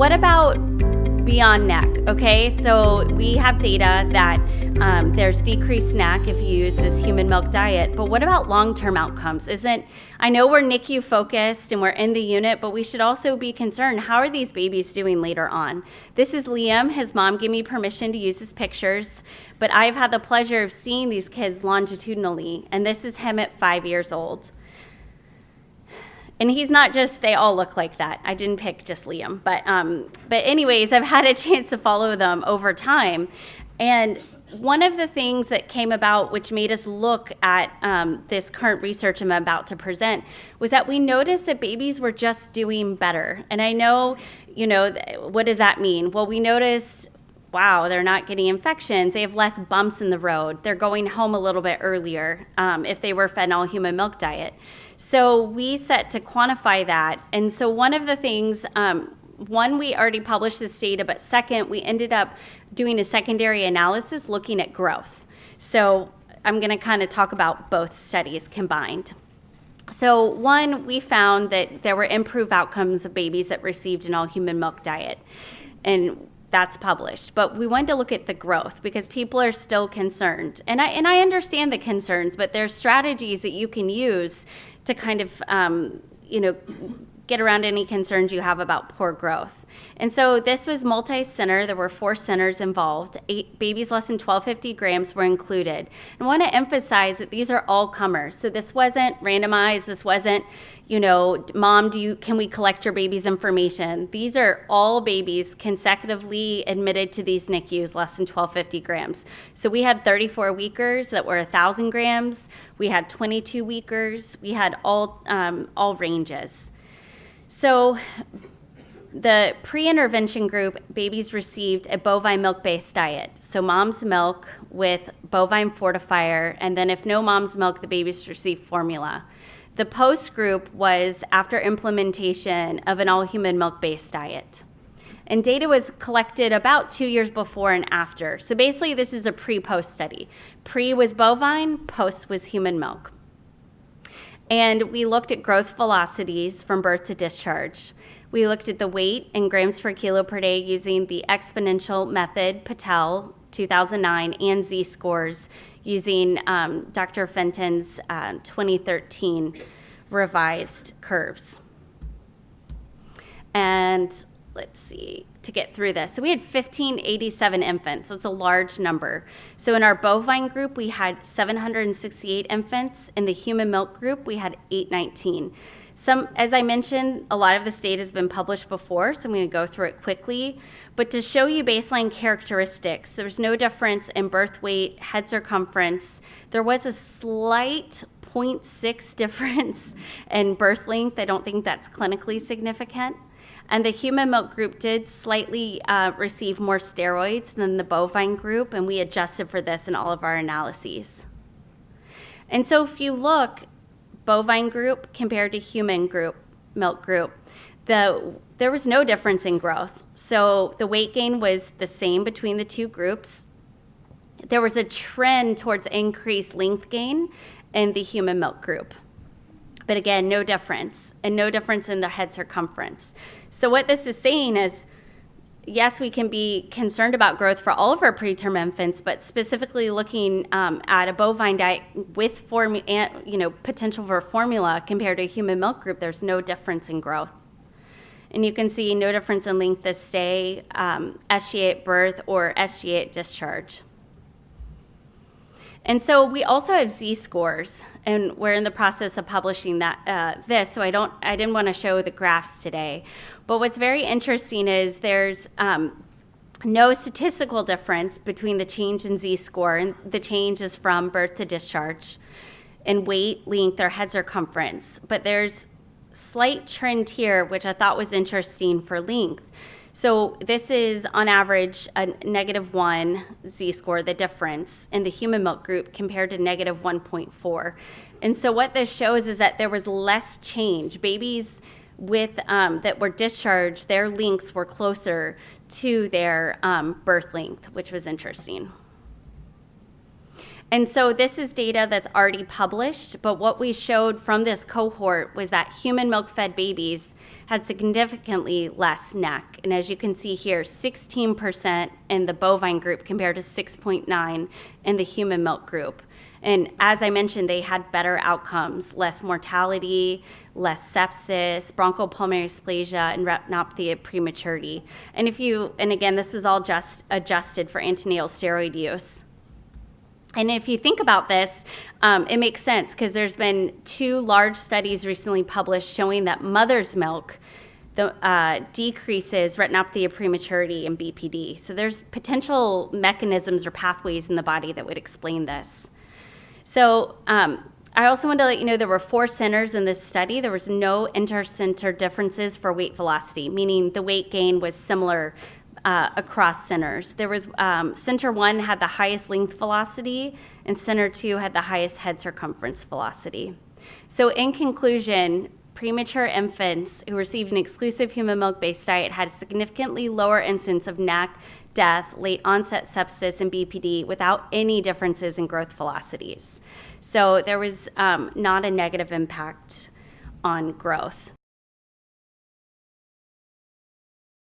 what about beyond NEC? Okay, so we have data that there's decreased NEC if you use this human milk diet, but what about long-term outcomes? I know we're NICU focused and we're in the unit, but we should also be concerned, how are these babies doing later on? This is Liam. His mom gave me permission to use his pictures, but I've had the pleasure of seeing these kids longitudinally, and this is him at 5 years old. And he's not just, they all look like that. I didn't pick just Liam. But anyways, I've had a chance to follow them over time. And one of the things that came about, which made us look at this current research I'm about to present, was that we noticed that babies were just doing better. And I know, what does that mean? Well, we noticed, wow, they're not getting infections. They have less bumps in the road. They're going home a little bit earlier if they were fed an all-human milk diet. So we set to quantify that. And so one of the things, one, we already published this data, but second, we ended up doing a secondary analysis looking at growth. So I'm going to kind of talk about both studies combined. So one, we found that there were improved outcomes of babies that received an all-human milk diet. And that's published. But we wanted to look at the growth because people are still concerned. And I understand the concerns, but there's strategies that you can use to kind of, get around any concerns you have about poor growth. And so this was multi-center. There were 4 centers involved. 8 babies less than 1250 grams were included. And I want to emphasize that these are all comers. So this wasn't randomized. This wasn't, Mom, can we collect your baby's information? These are all babies consecutively admitted to these NICUs less than 1250 grams. So we had 34 weekers that were 1,000 grams. We had 22 weekers. We had all ranges. So the pre-intervention group, babies received a bovine milk-based diet. So mom's milk with bovine fortifier, and then if no mom's milk, the babies received formula. The post group was after implementation of an all-human milk-based diet. And data was collected about 2 years before and after. So basically, this is a pre-post study. Pre was bovine, post was human milk. And we looked at growth velocities from birth to discharge. We looked at the weight in grams per kilo per day using the exponential method, Patel, 2009, and Z-scores using Dr. Fenton's 2013 revised curves. And let's see, to get through this. So we had 1,587 infants. That's a large number. So in our bovine group, we had 768 infants. In the human milk group, we had 819. As I mentioned, a lot of this data has been published before, so I'm going to go through it quickly. But to show you baseline characteristics, there was no difference in birth weight, head circumference. There was a slight 0.6 difference in birth length. I don't think that's clinically significant. And the human milk group did slightly receive more steroids than the bovine group, and we adjusted for this in all of our analyses. And so if you look, bovine group compared to human milk group, there was no difference in growth. So the weight gain was the same between the two groups. There was a trend towards increased length gain in the human milk group. But again, no difference, and no difference in the head circumference. So what this is saying is, yes, we can be concerned about growth for all of our preterm infants, but specifically looking at a bovine diet with potential for formula compared to a human milk group, there's no difference in growth. And you can see no difference in length of stay, SGA at birth, or SGA at discharge. And so we also have Z-scores, and we're in the process of publishing this, so I didn't want to show the graphs today. But what's very interesting is there's no statistical difference between the change in Z-score, and the change is from birth to discharge, in weight, length, or head circumference. But there's slight trend here, which I thought was interesting for length. So this is, on average, a -1 Z-score, the difference in the human milk group compared to -1.4. And so what this shows is that there was less change. Babies that were discharged, their lengths were closer to their birth length, which was interesting. And so this is data that's already published, but what we showed from this cohort was that human milk-fed babies had significantly less NEC. And as you can see here, 16% in the bovine group compared to 6.9% in the human milk group. And as I mentioned, they had better outcomes, less mortality, less sepsis, bronchopulmonary dysplasia, and retinopathy at prematurity. And again, this was all just adjusted for antenatal steroid use. And if you think about this, it makes sense because there's been 2 large studies recently published showing that mother's milk decreases retinopathy of prematurity and BPD. So there's potential mechanisms or pathways in the body that would explain this. So I also want to let you know there were 4 centers in this study. There was no intercenter differences for weight velocity, meaning the weight gain was similar across centers. There was center 1 had the highest length velocity, and center 2 had the highest head circumference velocity. So in conclusion, premature infants who received an exclusive human milk-based diet had a significantly lower incidence of NEC, death, late onset sepsis, and BPD without any differences in growth velocities. So there was not a negative impact on growth.